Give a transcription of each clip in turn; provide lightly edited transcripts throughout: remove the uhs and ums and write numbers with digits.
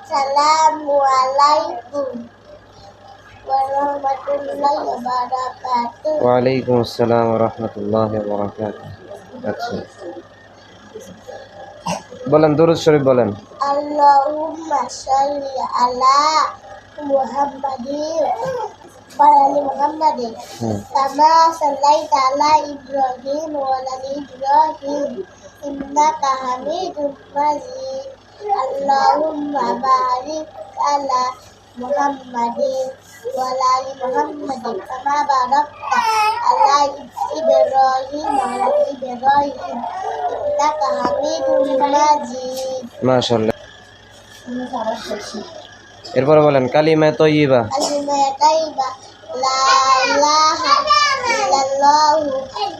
Assalamualaikum warahmatullahi wabarakatuh. ওয়ালাইকুম আসসালাম রহমতুল্লাহ বরকাত। আচ্ছা, বলেন দুরূদ শরীফ বলেন। Allahumma sholli ala Muhammadin wa ali Muhammadin kama shallaita ala Ibrahim wa ali Ibrahim innaka Hamidum Majid. Allahumma barik ala Muhammadin wa ali Muhammadin kama barakta ala Ibrahim wa ali Ibrahim innaka Hamidum Majid. মাশাআল্লাহ। এরপরে বলেন কালিমা তয়্যিবা। Kalimah thayyibah la ilaha illallah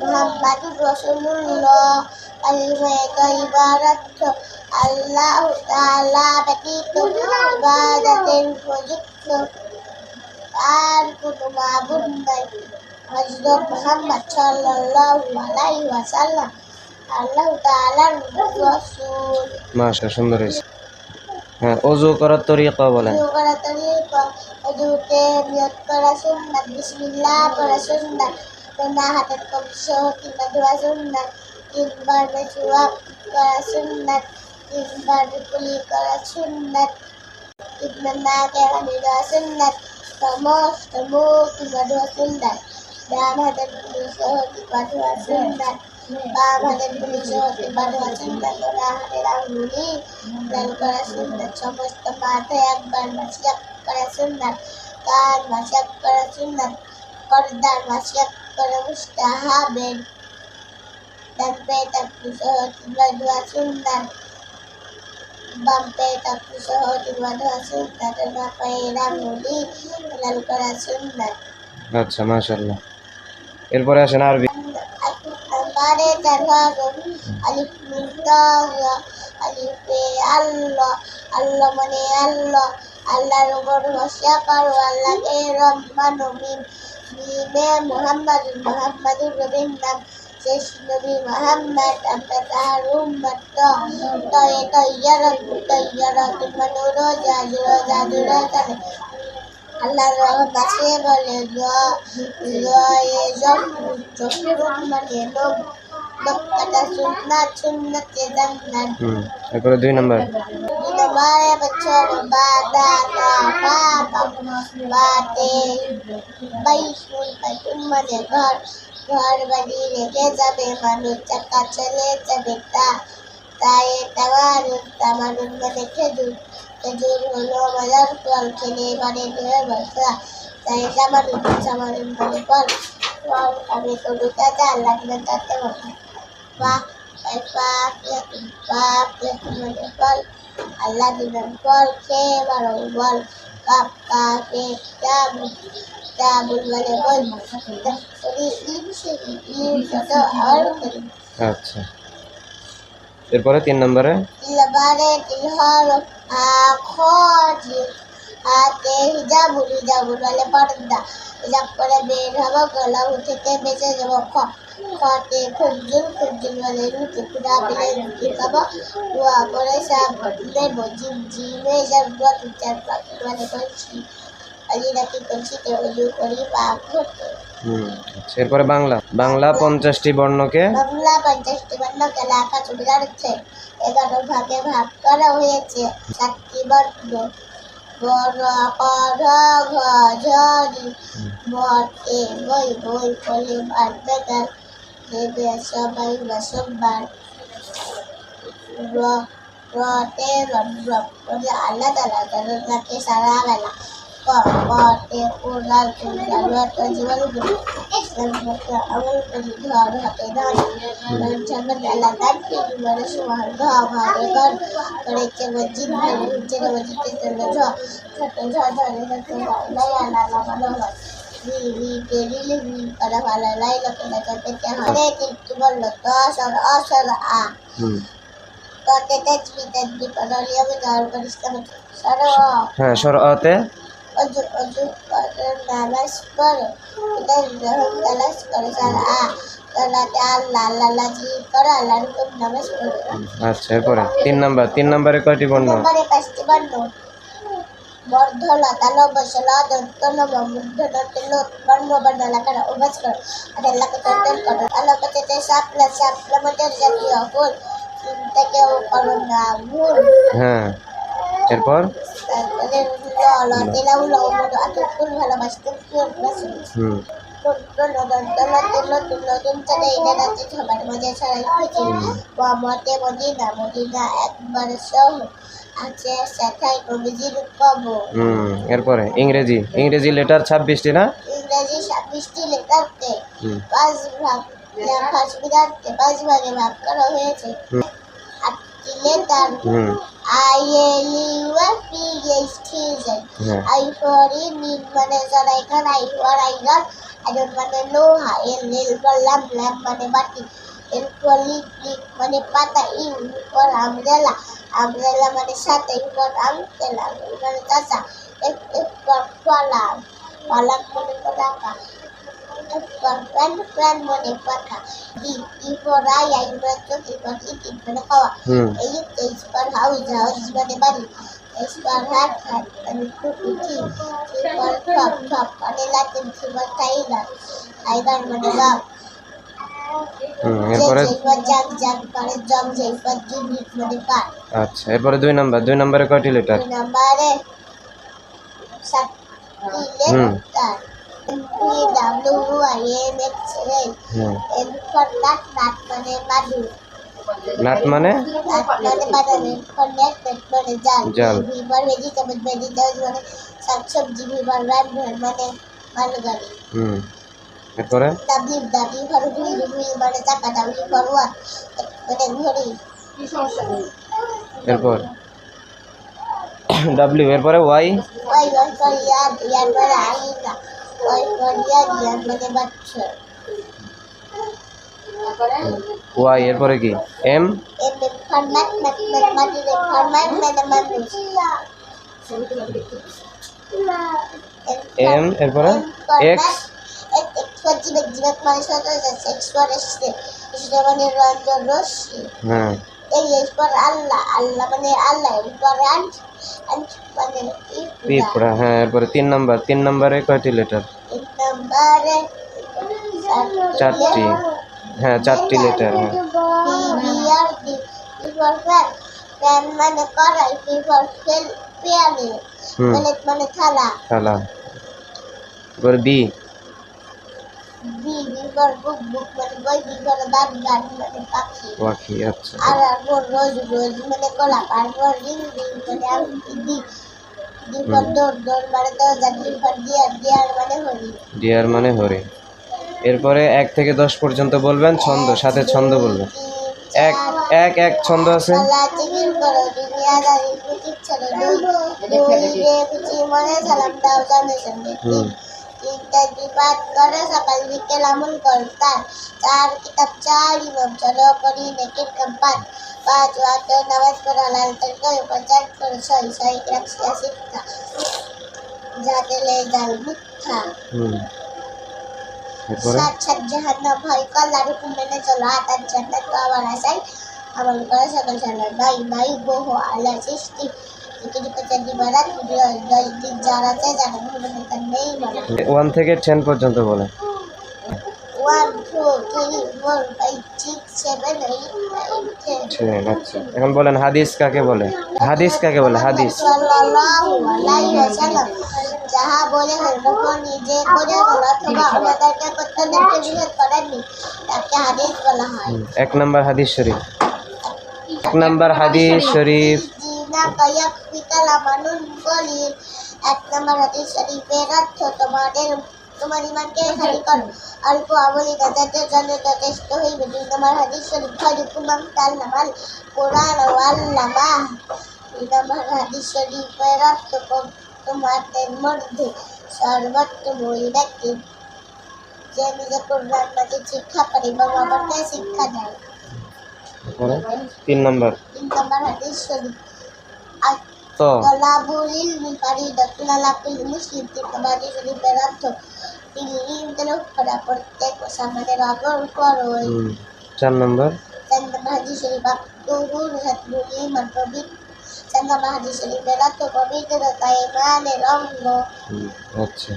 Muhammadur Rasulullah. Kalimah thayyibah artinya Allah Ta'ala begitu ibadatin wajibku আর কোনো মাবুদ নাই হযরত মুহাম্মদ সাল্লাল্লাহু আলাইহি ওয়াসাল্লাম আল্লাহ তাআলার রাসূল। মাশাআল্লাহ, সুন্দর হয়েছে। হ্যাঁ, ওযু করার তরিকা বলেন। ওযু করার তরিকা ওযুতে নিয়ত করা সুন্নাত, বিসমিল্লাহ পড়া সুন্নাত, ডান হাতের কবজি সহ তিনবার ধোয়া সুন্নাত, তিনবার মেসওয়াক করা সুন্নাত, তিনবার কুলি করা সুন্নাত, তিনবার নাকে পানি দেওয়া সুন্নাত, সমস্ত মুখ তিনবার ধোয়া সুন্নাত, ডান হাতের কুলি সহ তিনবার ধোয়া সুন্নাত, বাম হাতের কুলি সহ তিনবার ধোয়া সুন্নাত, ডান হাতের আঙ্গুলি লাল করা সুন্নাত, সমস্ত মাথায় একবার মাসিক করা সুন্নাত, কান মাসিক করা সুন্নাত, গর্দান মাসিক করা মুস্তাহাবের, ডান পায়ে তাকবীর সহ তিনবার ধোয়া সুন্নাত, বাম পায়ে তাকবীর সহ তিনবার ধোয়া সুন্নাত, ডান পায়ের আঙ্গুলি লাল করা সুন্নাত। আচ্ছা, মাশাআল্লাহ। এরপরে আসেন আরবি। আমারে তারহাগ আলিফ মিম তাগা আলিফে আল্লাহ, আল্লাহ মানে আল্লাহ, আল্লাহর উপর ভরসা করো, আল্লাহকে রহমান মিম, মিমে মুহাম্মাদুর, মুহাম্মাদুর নবীর নাম, শেষ নবী মুহাম্মদ, আমরা তাহার উম্মত, তয়ে তৈয়ারত তৈয়ারত মানে রোজা রোজা রোজা আল্লাহর রহমত আছে বলে মানে লোকটা সুন্নাত সুন্নাতে জান্নাত। এরপরে 2 নম্বর। 2 নম্বরে বছর বাদানা পাপা বাতে বাইতুল বাইতুল মানে ঘর, ঘর বাড়ি রেখে যাবে মানুষ, চাকা চলে যাবে তাই তামারুন, তামারুন মানে খেজুর, খেজুর হলো মজার ফল, খেলে মানে ঢের বর্ষা, তাই তামারুন, তামারুন মানে ফল, ফল আমি কবিতা আল্লাহ দিলেন তাতে বলবো বাহ বাপ মানে ফল, আল্লাহ দিলেন ফল, খেয়ে মারো বল, কাপ কাপে তাবুল, তাবুল মানে বল, আচ্ছা, এরপরে 3 নম্বরে। তিলবারে তিলহর আখজি হাতে হিজাবুল, হিজাবুল মানে পর্দা, হিজাব করে বের হবো, গলা থেকে বেঁচে যাবো, খতে খুজুল, খুজুল মানে রুটি, পুরা পেলে রুটি খাবো, দোয়া করে সব দেবো, জিম জিমে সব দোয়া চার পাঁচ মানে করছি, আলি রাখি করছি তে উজু করি পাক হতে। আচ্ছা, এরপরে বাংলা। বাংলা 50টি বর্ণকে, বাংলা 50টি বর্ণকে লেখা ছবি আছে, 11 ভাগে ভাগ করা হয়েছে, 7টি বর্ণ বড় কর ঘ ঝরি বটে বই বই বলে বার্তাকার দেবে সবাই বসবার, রতে রব বলে আলাদা আলাদা থাকে সারা বেলা, কতে কোলাল কোলাল রত জীবন আমল করি ঘর হাতে ধর ঝগড় আলাদা জীবন সুহার ঘরে ঘর করেছে মসজিদ ঘরে হচ্ছে মসজিদে চলে ছোট ঝড়ে ছোট লাই আলা ভালো হয় করা ভালো লাই লোকেরা পেতে হয় কিন্তু বললো তো অসর অসর আ ততে তেজবি তেজবি পড়লিয়া ব্যবহার করিস কেমন সর হ্যাঁ সরতে অজু অজু নামাজ পড়ো, এটা তালাশ করো, সারা সালাতে আল্লাহ আল্লাহ জিকির করো, আল্লাহর হুকুম নামাজ পড়ো। আচ্ছা, এরপরে 3 নম্বর। 3 নম্বরে কয়টি বর্ণ? 3 নম্বরে 5টি বর্ণ, বর্ধলতা লবসলা দন্তন মুগ্ধ দন্তল বর্ণ বর্ণ লাকার উবাস কর আদাল্লাহ দন্তল কর আলোকতে সাপলা মধ্যে জাতীয় ফুল চিন্তাকেও করো না ভুল হ্যাঁ এরপর তারপরে ল দিলাম লবণ আতুল ভালোবাসতে ফুল বাসি হুম সবার মাঝে ছড়াই খুঁজি মতে মদিনা মদিনা একবার সহ আছে সেটাই নবীজির কবর এরপরে ইংরেজি লেটার 26টি না ইংরেজি 26টি লেটারকে হুম 5 ভাগ পাঁচ বিধানকে 5 ভাগে ভাগ করা হয়েছে 8টি লেটার হুম IAUFPHTZ হ্যাঁ I for in মানে জরাইখান I for আইগান আজন মানে লোহা এল for ল্যাম্প মানে বাতি এল for লিক মানে পাতা ইউ for আমব্রেলা মানে সাথে ইউ for আমব্রেলা মানে চাচা এফ for ফলাক মানে পতাকা এফ for ফ্যান মানে পাখা ই for আই মানে চোখ ই for ইট মানে খাওয়া হুম H for house মানে বাড়ি S for hat মানে টুপি T for top মানে লাতিন T for tiger মানে বাঘ এরপরে J for jug মানে জগ J for জিনিস মানে কাঠ আচ্ছা এরপরে 2 নম্বরে কয়টি লেটার 2 নম্বরে 7টি লেটার PWIMX হুম N for nut মানে মাদুর নাট মানে জাল। মানে শাকসবজি মানে মালগাড়ি হুম এরপরে ডাবলি ফর হুইল মানে চাকা ডাবলি ফর ওয়াট মানে ঘড়ি এরপর ডাব্লিউ এরপরে ওয়াই ওয়াই ফর ইয়ার মানে আইনা ওয়াই ফর ইয়ার মানে বাচ্চা ওয়াই এরপরে কি এম এম ফর ম্যাট মানে ফর মানুষ এম এরপরে এক্স জীবক মানে সাথে যাচ্ছে এক্সপোর এসছে সেটা মানে রঞ্জন রশ্মি হ্যাঁ এই এরপর আল্লাহ মানে আল্লাহ এরপর আন্ট মানে পিঁপড়া হ্যাঁ এরপরে 3 নম্বরে কয়টি লেটার 3 নম্বরে 4টি হ্যাঁ 4টি লেটার হ্যাঁ বিআর ডি ফর ফ্যান মানে কড়াই পি ফর পেয়ালে প্লেট মানে থালা থালা এরপরে বি ফর বুক মানে বই গান মানে পাখি পাখি আচ্ছা আর রোজ মানে গোলাপ আর রিং মানে আংটি ডি ফর দৌড় মানে দরজা ডি ফর ডিয়ার মানে হরি ডিয়ার মানে হরিণ এরপরে 1 থেকে 10 পর্যন্ত বলবেন ছন্দ সাথে ছন্দ বলবেন এক ছন্দ আছে সকাল বিকেল আমল করতাম 4 কিতাব 4 ইমাম চলো করি নেকের কাম্পাত 5 ওয়াক্ত নামাজ পড়া লাল তরকার উপচার করে 6 রাখছিয়া শিক্ষা যাতে লে জাল মিথ্যা এরপরে 7 জাহান্নাম ভয় কল্লা রুকুম মেনে চলো আতার জান্নাত তো আবার আসাই আমল করে সকল সালার নাই বহু আলা সৃষ্টি যদি পচারি বারাত 10 দিন যারা চায় জানা হলো না নেই মানে 1 থেকে 10 পর্যন্ত বলেন 1 2 3 4 5 6 7 8 9 10 আচ্ছা এখন বলেন হাদিস কাকে বলে হাদিস সাল্লাল্লাহু আলাইহি ওয়াসাল্লাম যাহা বলে হলো নিজে করে বলা অথবা আমাদেরকে করতে নিষেধ করেননি তাকে হাদিস বলা হয় 1 নম্বর হাদিস শরীফ জিনা কায়াক পিতালা মানুন বলি 1 নম্বর হাদিস শরীফের অর্থ তোমার ইমানকে খালি করো অল্প আমলি তাদের জন্য যথেষ্ট হইবে 2 নম্বর হাদিস শরীফ খালিকুমাম তাল নামাল কোরআন ওয়াল্লামা 3 নম্বর হাদিস শরীফের অর্থ তোমাদের মধ্যে সর্বোত্তম ওই ব্যক্তি যে নিজে কোরআন মাঝে শিক্ষা করে এবং আমাকে শিক্ষা দেয় 3 নম্বর হাদিস শরীফ তো তলাবুল ইলমি ফারিদাতুন আলা কুল্লি মুসলিম 3 নম্বর হাদিস শরীফের অর্থ ইলম তেলাওয়াত করা প্রত্যেক মুসলমানের ওপর ফরজ 4 নম্বর হাদিস শরীফ আব্দুল হাদবুল ইমান জানাবা হাদিস শরীফের অর্থ পবিত্রতা ইমানের অঙ্গ। আচ্ছা,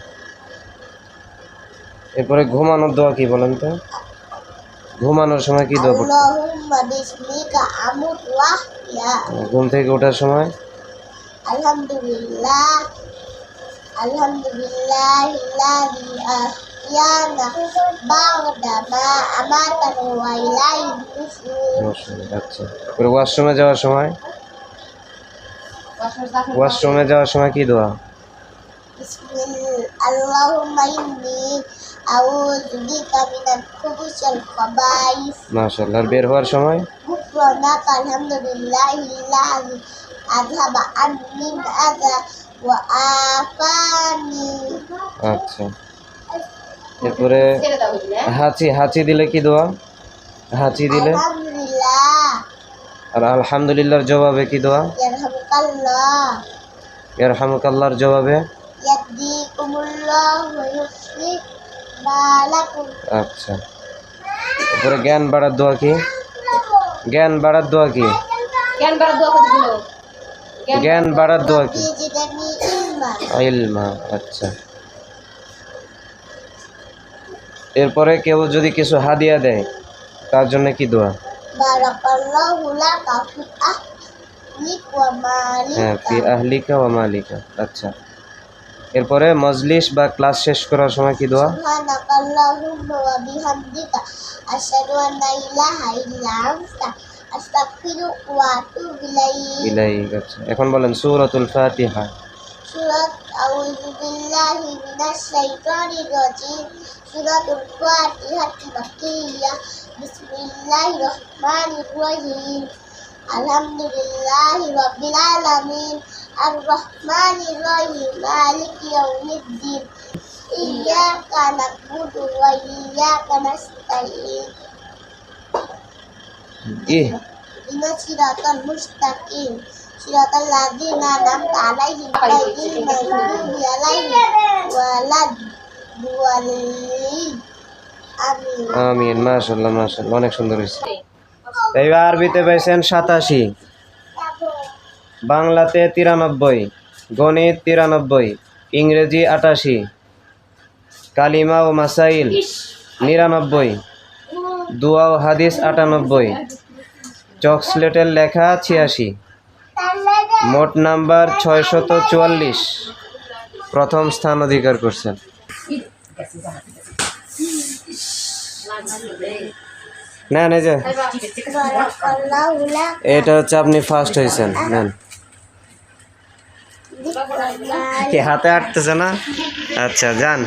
এরপরে ঘুমানোর দোয়া কি বলেন তো? ঘুমানোর সময় কি দোয়া পড়তে? আল্লাহুম্মা বিসমিকা আমুতু ওয়া আহয়া। ঘুম থেকে ওঠার সময়? আলহামদুলিল্লাহ আলহামদুলিল্লাহিল্লাযী আহইয়ানা বা'দা মা আমাতানা ওয়া ইলাইহিন নুশুর। আচ্ছা, এরপরে ওয়াশরুমে যাওয়ার সময়? ওয়াশরুমে যাওয়ার সময় কি দোয়া? আল্লাহুম্মা ইন্নী আউযু বিকা মিনাল খুবুসি ওয়াল খাবাইস। মাশাআল্লাহ। আর বের হওয়ার সময়? গুফরানাকা আলহামদুলিল্লাহিল্লাযী আযহাবা আন্নিল আযা ওয়া আফানি। আচ্ছা, এরপরে হাঁচি দিলে কি দোয়া? হাঁচি দিলে? আলহামদুলিল্লাহ আর আলহামদুলিল্লাহর জবাবে কি দোয়া? ইয়ারহামুকাল্লাহ ইয়ারহামুকাল্লাহর জবাবে? ইয়াহদিকুমুল্লাহ ওয়া ইউসলিহ বালাকুম। আচ্ছা, এরপরে জ্ঞান বাড়ার দোয়া কি? জ্ঞান বাড়ার দোয়া কি? জ্ঞান বাড়ার দোয়া কি? জিদানি ইলমা। ইলমা। আচ্ছা, এরপরে কেউ যদি কিছু হাদিয়া দেয় তার জন্য কি দোয়া? বারাকাল্লাহু লাকা ফি আহলিক ওয়া হ্যাঁ, ফি মালিকা। আহলিকা ওয়া মালিকা। আচ্ছা, এরপরে মজলিস বা ক্লাস শেষ করার সময় কি দোয়া? সুবহানাকাল্লাহুম্মা ওয়া বিহামদিকা আশহাদু আল্লা ইলাহা ইল্লা আনতা আস্তাগফিরুকা ওয়া আতুবু ইলাইক। আচ্ছা, এখন বলেন সূরাতুল ফাতিহা। সূরাত আউযু বিল্লাহি মিনাশ শাইতানির রাজিম। সূরাতুল ফাতিহা মাক্কিয়্যাহ। বিসমিল্লাহির রহমানির রহিম। আলহামদুলিল্লাহি রাব্বিল আলামিন আর রহমানির রহিম মালিকি ইয়াউমিদ্দিন। ইয়াকা না'বুদু ওয়া ইয়াকা নাস্তাঈন। ইহদিনাস সিরাতাল মুস্তাকিম সিরাতাল লাযিনা আন'আমতা আলাইহিম গায়রিল মাগদুবি আলাইহিম ওয়ালাদ-দাল্লিন। আমিন। আমিন। মাশাআল্লাহ, মাশাআল্লাহ, অনেক সুন্দর হয়েছে। এইবার আরবিতে পাইছেন 87, বাংলাতে 93, গণিত 93, ইংরেজি 88, কালিমা ও মাসাইল 99, দোয়া ও হাদিস 98, চকস্লেটের লেখা 86, মোট নাম্বার 644, প্রথম স্থান অধিকার করছেন। নেন, এই যে বারাকাল্লাহু লাকা এটা হচ্ছে আপনি ফার্স্ট হয়েছেন। নেন। কি হাতে আটতেছে না? আচ্ছা, যান।